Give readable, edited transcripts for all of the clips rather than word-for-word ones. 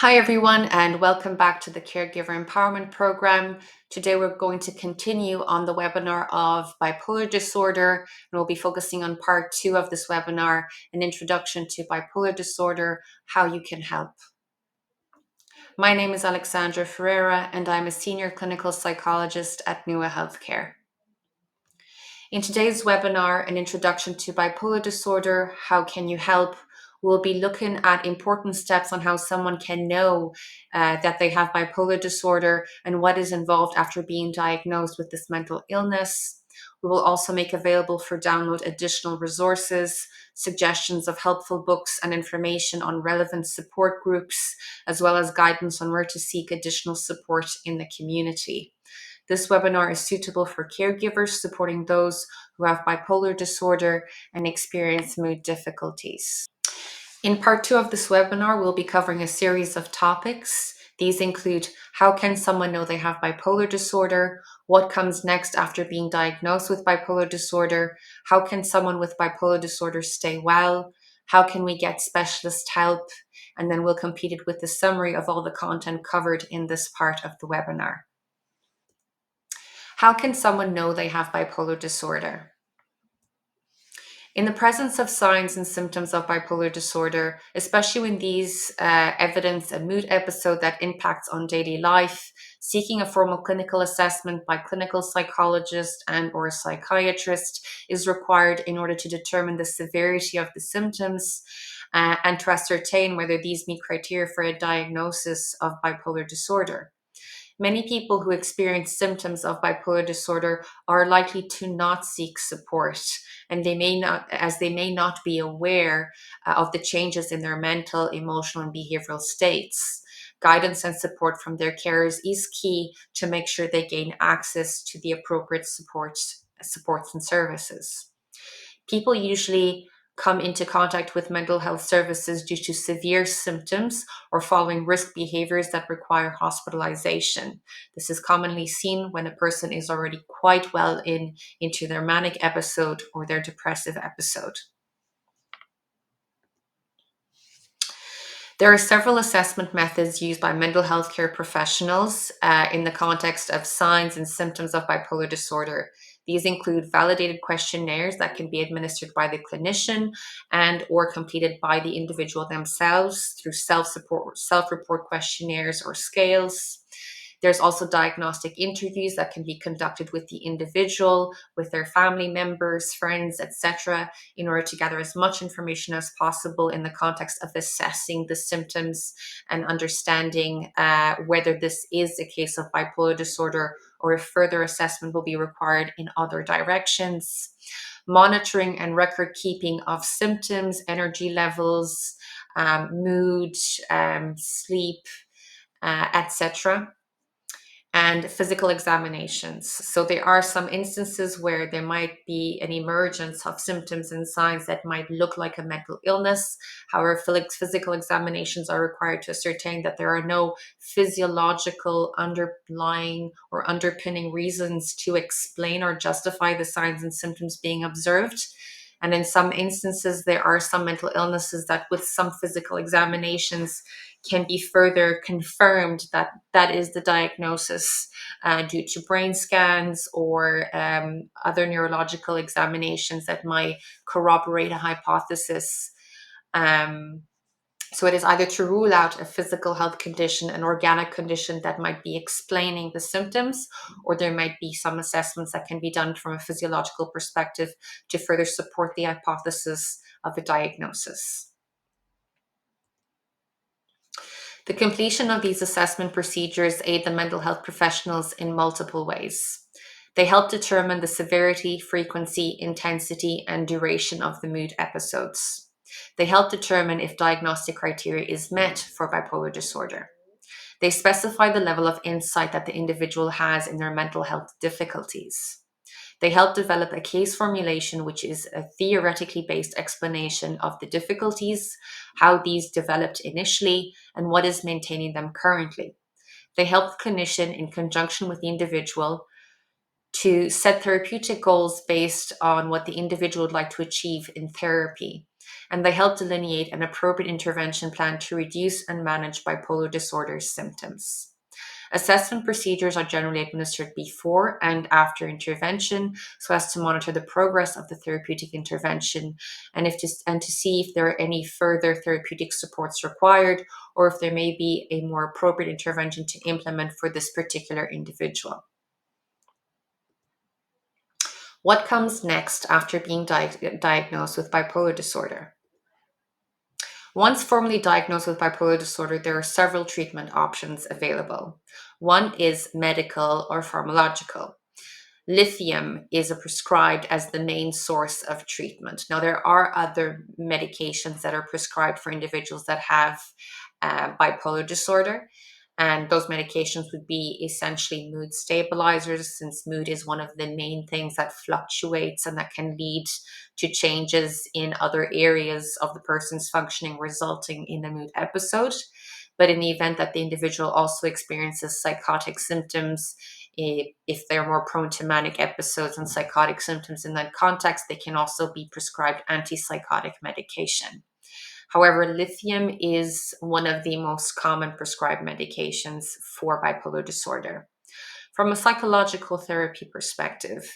Hi, everyone, and welcome back to the Caregiver Empowerment Program. Today, we're going to continue on the webinar of bipolar disorder, and we'll be focusing on part two of this webinar, an introduction to bipolar disorder, how you can help. My name is Alexandra Ferreira, and I'm a senior clinical psychologist at NUA Healthcare. In today's webinar, an introduction to bipolar disorder, how can you help? We'll be looking at important steps on how someone can know that they have bipolar disorder and what is involved after being diagnosed with this mental illness. We will also make available for download additional resources, suggestions of helpful books and information on relevant support groups, as well as guidance on where to seek additional support in the community. This webinar is suitable for caregivers supporting those who have bipolar disorder and experience mood difficulties. In part two of this webinar, we'll be covering a series of topics. These include how can someone know they have bipolar disorder, what comes next after being diagnosed with bipolar disorder, how can someone with bipolar disorder stay well, how can we get specialist help, and then we'll complete it with the summary of all the content covered in this part of the webinar. How can someone know they have bipolar disorder? In the presence of signs and symptoms of bipolar disorder, especially when these evidence a mood episode that impacts on daily life, seeking a formal clinical assessment by clinical psychologist and or psychiatrist is required in order to determine the severity of the symptoms and to ascertain whether these meet criteria for a diagnosis of bipolar disorder. Many people who experience symptoms of bipolar disorder are likely to not seek support, and they may not be aware of the changes in their mental, emotional, and behavioral states. Guidance and support from their carers is key to make sure they gain access to the appropriate supports and services. People usually come into contact with mental health services due to severe symptoms or following risk behaviors that require hospitalization. This is commonly seen when a person is already quite well into their manic episode or their depressive episode. There are several assessment methods used by mental health care professionals in the context of signs and symptoms of bipolar disorder. These include validated questionnaires that can be administered by the clinician and or completed by the individual themselves through self-report questionnaires or scales. There's also diagnostic interviews that can be conducted with the individual, with their family members, friends, etc., in order to gather as much information as possible in the context of assessing the symptoms and understanding whether this is a case of bipolar disorder or if further assessment will be required in other directions. Monitoring and record keeping of symptoms, energy levels, mood, sleep, etc., and physical examinations. So there are some instances where there might be an emergence of symptoms and signs that might look like a mental illness. However, physical examinations are required to ascertain that there are no physiological underlying or underpinning reasons to explain or justify the signs and symptoms being observed. And in some instances, there are some mental illnesses that with some physical examinations can be further confirmed that that is the diagnosis due to brain scans or other neurological examinations that might corroborate a hypothesis. Um, so it is either to rule out a physical health condition, an organic condition that might be explaining the symptoms, or there might be some assessments that can be done from a physiological perspective to further support the hypothesis of a diagnosis. The completion of these assessment procedures aid the mental health professionals in multiple ways. They help determine the severity, frequency, intensity, and duration of the mood episodes. They help determine if diagnostic criteria is met for bipolar disorder. They specify the level of insight that the individual has in their mental health difficulties. They help develop a case formulation, which is a theoretically based explanation of the difficulties, how these developed initially, and what is maintaining them currently. They help the clinician in conjunction with the individual to set therapeutic goals based on what the individual would like to achieve in therapy. and they help delineate an appropriate intervention plan to reduce and manage bipolar disorder symptoms. Assessment procedures are generally administered before and after intervention so as to monitor the progress of the therapeutic intervention and to see if there are any further therapeutic supports required or if there may be a more appropriate intervention to implement for this particular individual. What comes next after being diagnosed with bipolar disorder? Once formally diagnosed with bipolar disorder, there are several treatment options available. One is medical or pharmacological. Lithium is prescribed as the main source of treatment. Now, there are other medications that are prescribed for individuals that have bipolar disorder, and those medications would be essentially mood stabilizers, since mood is one of the main things that fluctuates and that can lead to changes in other areas of the person's functioning, resulting in a mood episode. But in the event that the individual also experiences psychotic symptoms, if they're more prone to manic episodes and psychotic symptoms in that context, they can also be prescribed antipsychotic medication. However, lithium is one of the most common prescribed medications for bipolar disorder. From a psychological therapy perspective,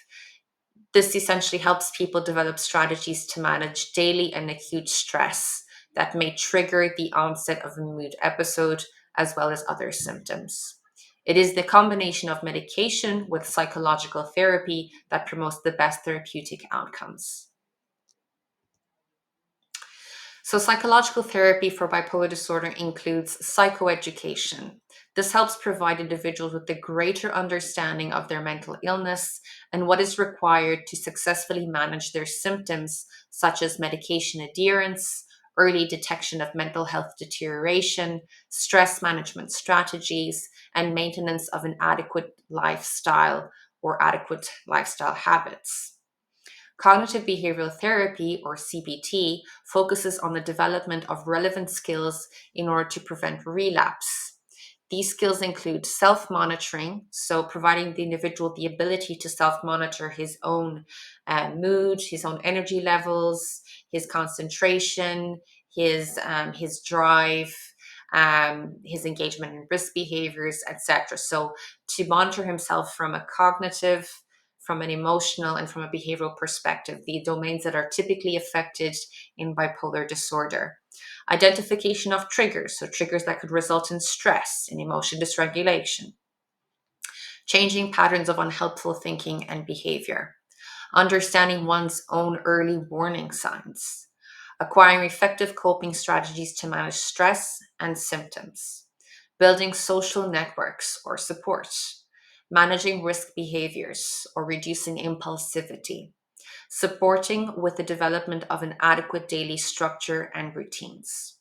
this essentially helps people develop strategies to manage daily and acute stress that may trigger the onset of a mood episode as well as other symptoms. It is the combination of medication with psychological therapy that promotes the best therapeutic outcomes. So, psychological therapy for bipolar disorder includes psychoeducation. This helps provide individuals with a greater understanding of their mental illness and what is required to successfully manage their symptoms, such as medication adherence, early detection of mental health deterioration, stress management strategies, and maintenance of an adequate lifestyle or adequate lifestyle habits. Cognitive behavioral therapy, or CBT, focuses on the development of relevant skills in order to prevent relapse. These skills include self monitoring, so providing the individual the ability to self monitor his own mood, his own energy levels, his concentration, his drive, his engagement in risk behaviors, etc. So, to monitor himself from a cognitive, from an emotional, and from a behavioral perspective, the domains that are typically affected in bipolar disorder. Identification of triggers, so triggers that could result in stress, in emotion dysregulation. Changing patterns of unhelpful thinking and behavior. Understanding one's own early warning signs. Acquiring effective coping strategies to manage stress and symptoms. Building social networks or support. Managing risk behaviors or reducing impulsivity. Supporting with the development of an adequate daily structure and routines.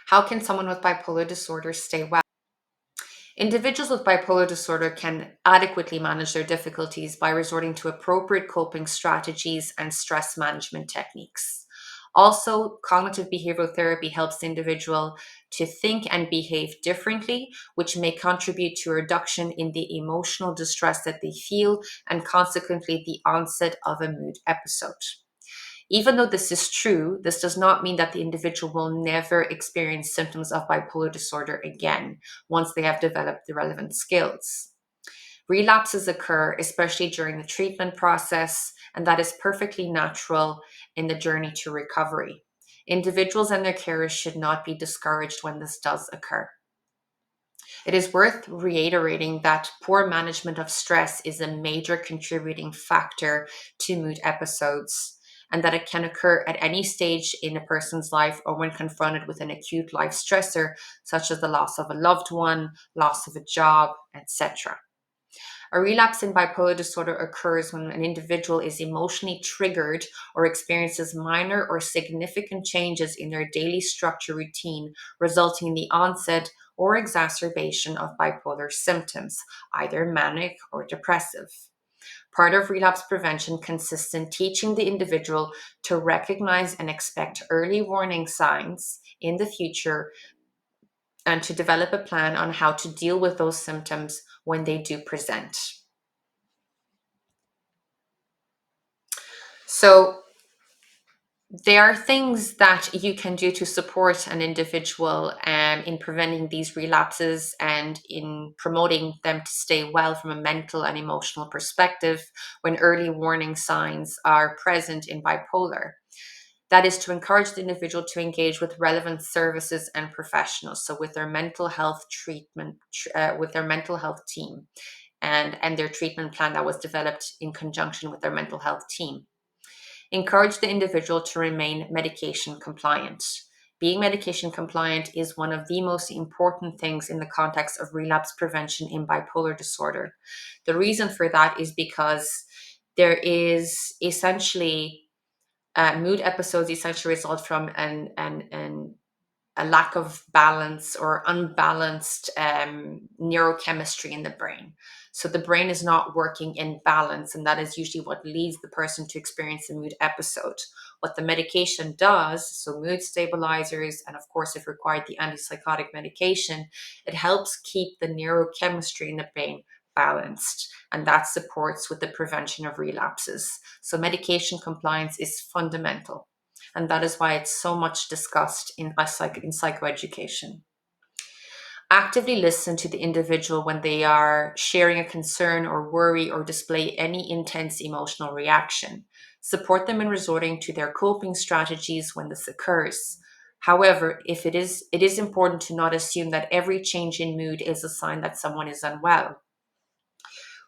How can someone with bipolar disorder stay well? Individuals with bipolar disorder can adequately manage their difficulties by resorting to appropriate coping strategies and stress management techniques. Also, cognitive behavioral therapy helps the individual to think and behave differently, which may contribute to a reduction in the emotional distress that they feel and consequently the onset of a mood episode. Even though this is true, this does not mean that the individual will never experience symptoms of bipolar disorder again once they have developed the relevant skills. Relapses occur, especially during the treatment process, and that is perfectly natural in the journey to recovery. Individuals and their carers should not be discouraged when this does occur. It is worth reiterating that poor management of stress is a major contributing factor to mood episodes, and that it can occur at any stage in a person's life or when confronted with an acute life stressor, such as the loss of a loved one, loss of a job, etc. A relapse in bipolar disorder occurs when an individual is emotionally triggered or experiences minor or significant changes in their daily structure routine, resulting in the onset or exacerbation of bipolar symptoms, either manic or depressive. Part of relapse prevention consists in teaching the individual to recognize and expect early warning signs in the future and to develop a plan on how to deal with those symptoms when they do present. So there are things that you can do to support an individual in preventing these relapses and in promoting them to stay well from a mental and emotional perspective when early warning signs are present in bipolar. That is to encourage the individual to engage with relevant services and professionals, so with their mental health treatment, with their mental health team, and their treatment plan that was developed in conjunction with their mental health team. Encourage the individual to remain medication compliant. Being medication compliant is one of the most important things in the context of relapse prevention in bipolar disorder. The reason for that is because there is essentially mood episodes essentially result from a lack of balance or unbalanced neurochemistry in the brain. So the brain is not working in balance, and that is usually what leads the person to experience a mood episode. What the medication does, so mood stabilizers, and of course, if required, the antipsychotic medication, it helps keep the neurochemistry in the brain balanced, and that supports with the prevention of relapses. So medication compliance is fundamental. And that is why it's so much discussed in psychoeducation. Actively listen to the individual when they are sharing a concern or worry or display any intense emotional reaction. Support them in resorting to their coping strategies when this occurs. However, if it is important to not assume that every change in mood is a sign that someone is unwell.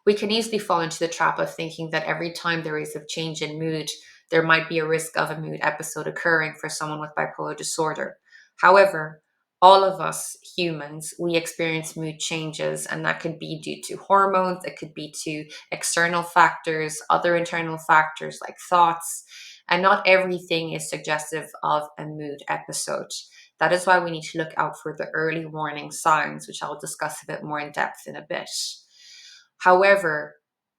We can easily fall into the trap of thinking that every time there is a change in mood, there might be a risk of a mood episode occurring for someone with bipolar disorder. However, all of us humans, we experience mood changes, and that could be due to hormones, it could be to external factors, other internal factors like thoughts, and not everything is suggestive of a mood episode. That is why we need to look out for the early warning signs, which I'll discuss a bit more in depth in a bit. However,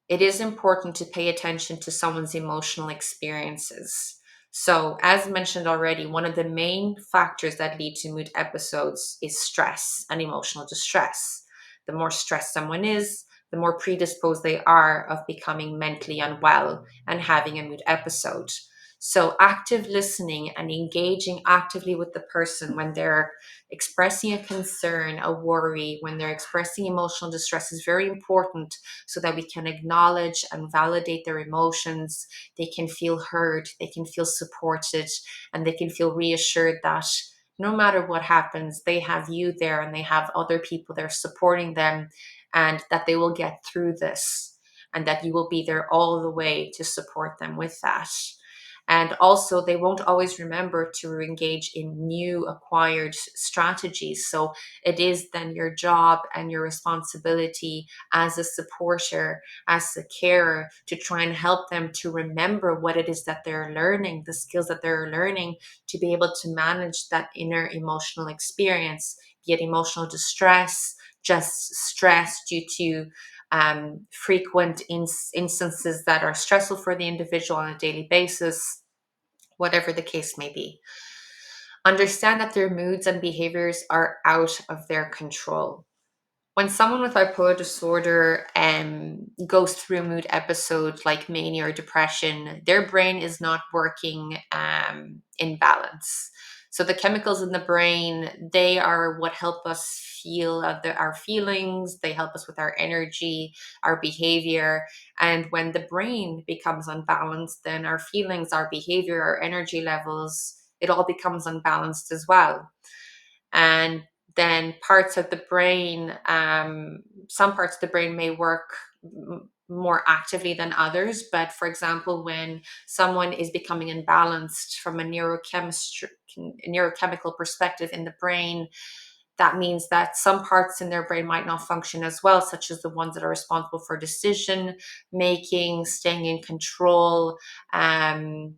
it is important to pay attention to someone's emotional experiences. So, as mentioned already, one of the main factors that lead to mood episodes is stress and emotional distress. The more stressed someone is, the more predisposed they are of becoming mentally unwell and having a mood episode. So, active listening and engaging actively with the person when they're expressing a concern, a worry, when they're expressing emotional distress is very important so that we can acknowledge and validate their emotions. They can feel heard, they can feel supported, and they can feel reassured that no matter what happens, they have you there and they have other people there supporting them, and that they will get through this, and that you will be there all the way to support them with that. And also, they won't always remember to engage in new acquired strategies. So, it is then your job and your responsibility as a supporter, as a carer, to try and help them to remember what it is that they're learning, the skills that they're learning, to be able to manage that inner emotional experience, be it emotional distress, just stress due to frequent instances that are stressful for the individual on a daily basis, whatever the case may be. Understand that their moods and behaviors are out of their control. When someone with bipolar disorder goes through a mood episode like mania or depression, their brain is not working in balance. So the chemicals in the brain, they are what help us feel our feelings. They help us with our energy, our behavior. And when the brain becomes unbalanced, then our feelings, our behavior, our energy levels, it all becomes unbalanced as well. And then parts of the brain, some parts of the brain may work more actively than others. But for example, when someone is becoming imbalanced from a neurochemical perspective in the brain, that means that some parts in their brain might not function as well, such as the ones that are responsible for decision making, staying in control, um,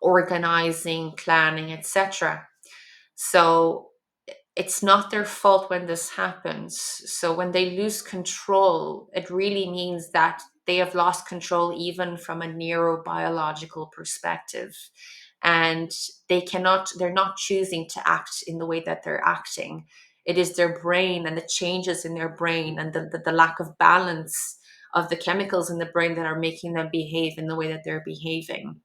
organizing, planning, etc. So it's not their fault when this happens. So when they lose control, it really means that they have lost control even from a neurobiological perspective. And they're not choosing to act in the way that they're acting. It is their brain and the changes in their brain and the lack of balance of the chemicals in the brain that are making them behave in the way that they're behaving.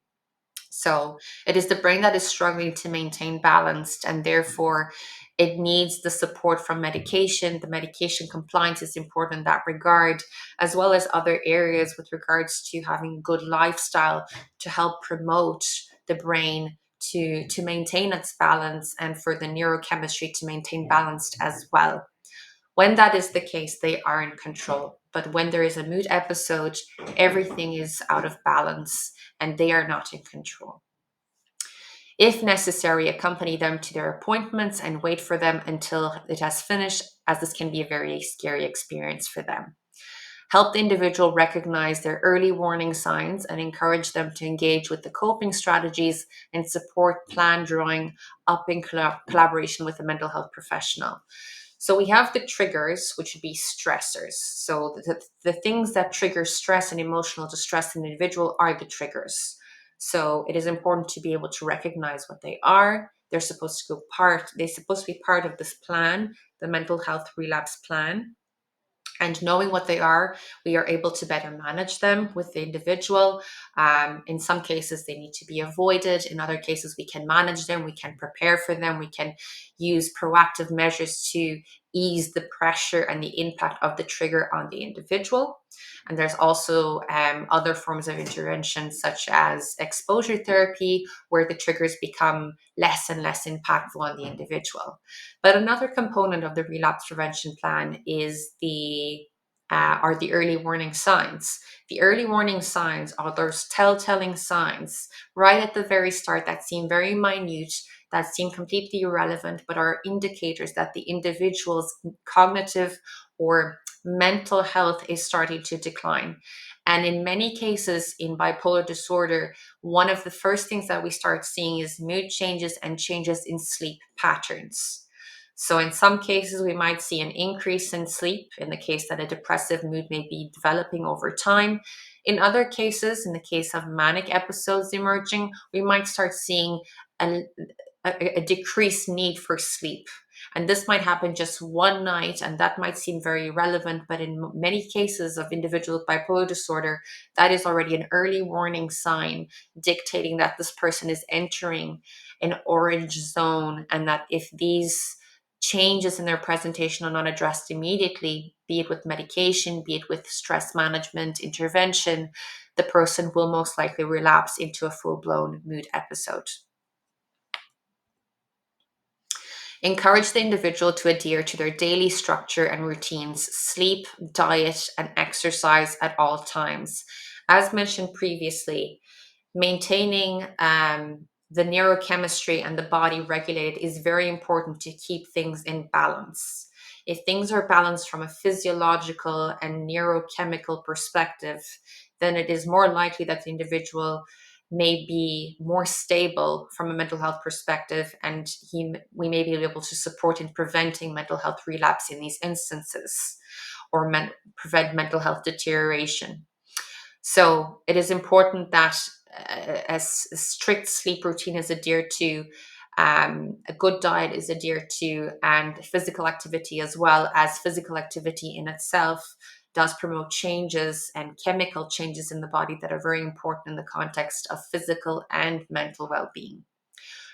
So it is the brain that is struggling to maintain balance, and therefore it needs the support from medication. The medication compliance is important in that regard, as well as other areas with regards to having a good lifestyle to help promote the brain to maintain its balance and for the neurochemistry to maintain balanced as well. When that is the case, they are in control. But when there is a mood episode, everything is out of balance and they are not in control. If necessary, accompany them to their appointments and wait for them until it has finished, as this can be a very scary experience for them. Help the individual recognize their early warning signs and encourage them to engage with the coping strategies and support plan drawing up in collaboration with a mental health professional. So we have the triggers, which would be stressors. So the things that trigger stress and emotional distress in the individual are the triggers. So it is important to be able to recognize what they are. They're supposed to be part of this plan, the mental health relapse plan. And knowing what they are, we are able to better manage them with the individual. In some cases, they need to be avoided. In other cases, we can manage them, we can prepare for them, we can use proactive measures to ease the pressure and the impact of the trigger on the individual. And there's also other forms of intervention, such as exposure therapy, where the triggers become less and less impactful on the individual. But another component of the relapse prevention plan is are the early warning signs. The early warning signs are those telltale signs right at the very start that seem very minute, that seem completely irrelevant, but are indicators that the individual's cognitive or mental health is starting to decline. And in many cases in bipolar disorder, one of the first things that we start seeing is mood changes and changes in sleep patterns. So, in some cases, we might see an increase in sleep in the case that a depressive mood may be developing over time. In other cases, in the case of manic episodes emerging, we might start seeing a, a decreased need for sleep. And this might happen just one night, and that might seem very irrelevant. But in many cases of individuals with bipolar disorder, that is already an early warning sign dictating that this person is entering an orange zone, and that if these changes in their presentation are not addressed immediately, be it with medication, be it with stress management intervention, the person will most likely relapse into a full blown mood episode. Encourage the individual to adhere to their daily structure and routines, sleep, diet, and exercise at all times. As mentioned previously, maintaining the neurochemistry and the body regulated is very important to keep things in balance. If things are balanced from a physiological and neurochemical perspective, then it is more likely that the individual may be more stable from a mental health perspective, and we may be able to support in preventing mental health relapse in these instances, or prevent mental health deterioration. So it is important that a strict sleep routine is adhered to, a good diet is adhered to, and physical activity, as well as physical activity in itself, does promote changes and chemical changes in the body that are very important in the context of physical and mental well-being.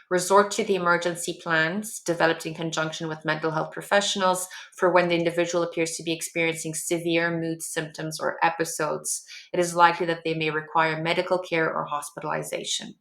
Resort to the emergency plans developed in conjunction with mental health professionals for when the individual appears to be experiencing severe mood symptoms or episodes. It is likely that they may require medical care or hospitalization.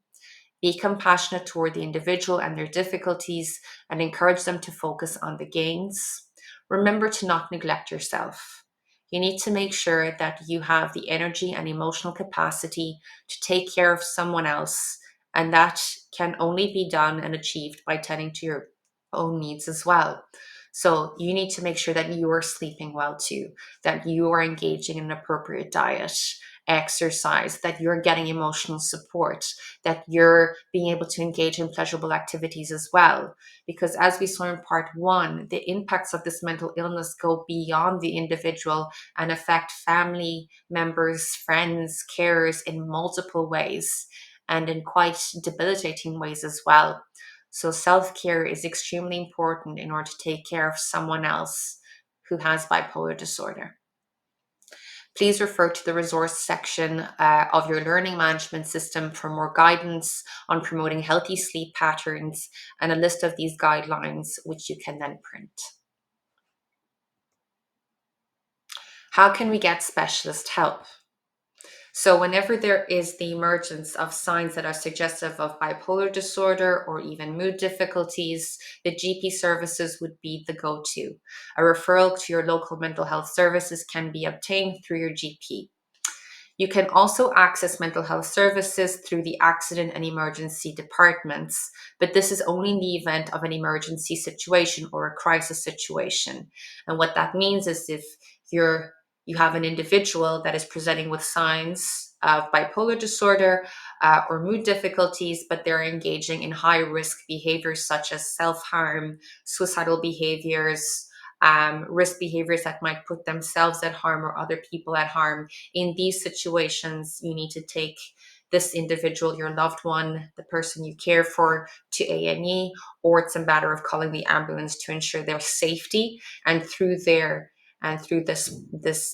Be compassionate toward the individual and their difficulties, and encourage them to focus on the gains. Remember to not neglect yourself. You need to make sure that you have the energy and emotional capacity to take care of someone else, and that can only be done and achieved by tending to your own needs as well. So you need to make sure that you are sleeping well too, that you are engaging in an appropriate diet, exercise, that you're getting emotional support, that you're being able to engage in pleasurable activities as well. Because as we saw in part one, the impacts of this mental illness go beyond the individual and affect family members, friends, carers in multiple ways, and in quite debilitating ways as well. So self care is extremely important in order to take care of someone else who has bipolar disorder. Please refer to the resource section of your learning management system for more guidance on promoting healthy sleep patterns and a list of these guidelines, which you can then print. How can we get specialist help? So, whenever there is the emergence of signs that are suggestive of bipolar disorder or even mood difficulties, the GP services would be the go to. A referral to your local mental health services can be obtained through your GP. You can also access mental health services through the accident and emergency departments, but this is only in the event of an emergency situation or a crisis situation. And what that means is if you have an individual that is presenting with signs of bipolar disorder or mood difficulties, but they're engaging in high risk behaviors such as self harm, suicidal behaviors, risk behaviors that might put themselves at harm or other people at harm. In these situations, you need to take this individual, your loved one, the person you care for, to A&E, or it's a matter of calling the ambulance to ensure their safety. And through this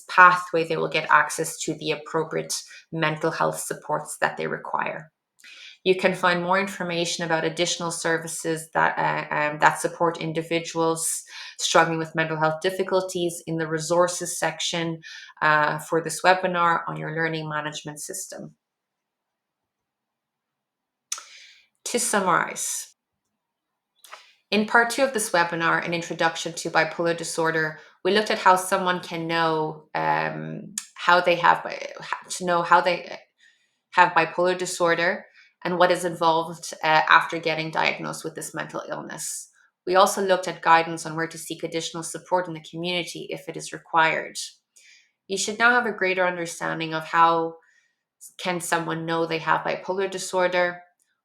pathway, they will get access to the appropriate mental health supports that they require. You can find more information about additional services that support individuals struggling with mental health difficulties in the resources section for this webinar on your learning management system. To summarize, in part 2 of this webinar, an introduction to bipolar disorder, we looked at how someone can know how they have bipolar disorder and what is involved after getting diagnosed with this mental illness. We also looked at guidance on where to seek additional support in the community if it is required. You should now have a greater understanding of how can someone know they have bipolar disorder,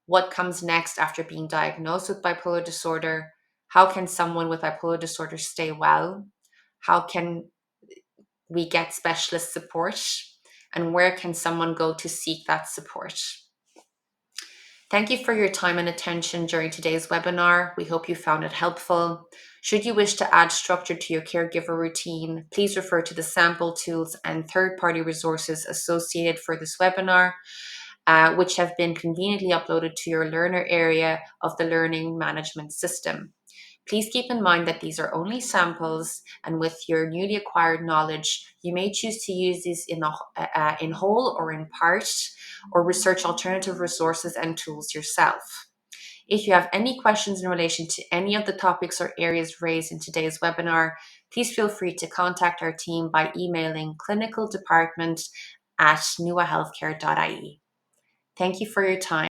what comes next after being diagnosed with bipolar disorder, how can someone with bipolar disorder stay well, how can we get specialist support, and where can someone go to seek that support. Thank you for your time and attention during today's webinar. We hope you found it helpful. Should you wish to add structure to your caregiver routine, please refer to the sample tools and third-party resources associated for this webinar, which have been conveniently uploaded to your learner area of the learning management system. Please keep in mind that these are only samples, and with your newly acquired knowledge, you may choose to use these in whole or in part, or research alternative resources and tools yourself. If you have any questions in relation to any of the topics or areas raised in today's webinar, please feel free to contact our team by emailing clinicaldepartment@nuahealthcare.ie. Thank you for your time.